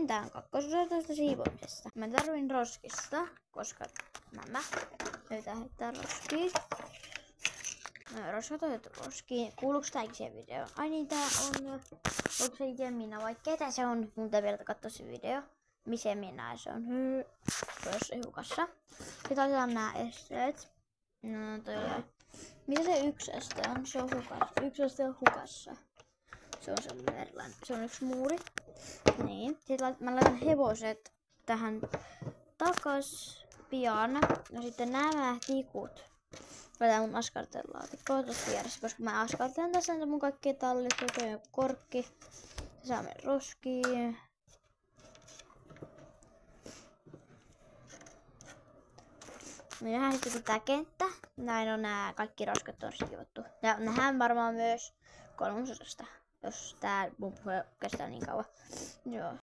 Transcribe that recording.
Näin tää on kakkososa tästä siivoamisesta. Mä tarvin roskista, koska nämä löytää heittää roskiin. Roskat on roskiin. Kuuluuko tääkin siihen videoon? Ai niin, tää on... Onko se itse minä vai ketä se on? Mun pitää vielä katsoa se video. Missä minä se on? Tuossa hukassa. Sitten otetaan nää esteet. No toi on... Mitä se yksi este on? Se on hukassa. Yksi este on hukassa. Se on semmonen erilainen. Se on yksi muuri. Niin. Sitten mä laitan hevoset tähän takas pian. No sitten nämä tikut. Laitan mun askartelulaatikkoon tuossa vieressä, koska mä askartelen tässä mun kaikki tallit. Toi on korkki. Se saa mennä roskiin. Minähän sitten tää kenttä. Näin on nää kaikki roskat on siivottu. Ja nähdään varmaan myös kolmososasta, jos tää mun puhe kestää niin kauan. Joo.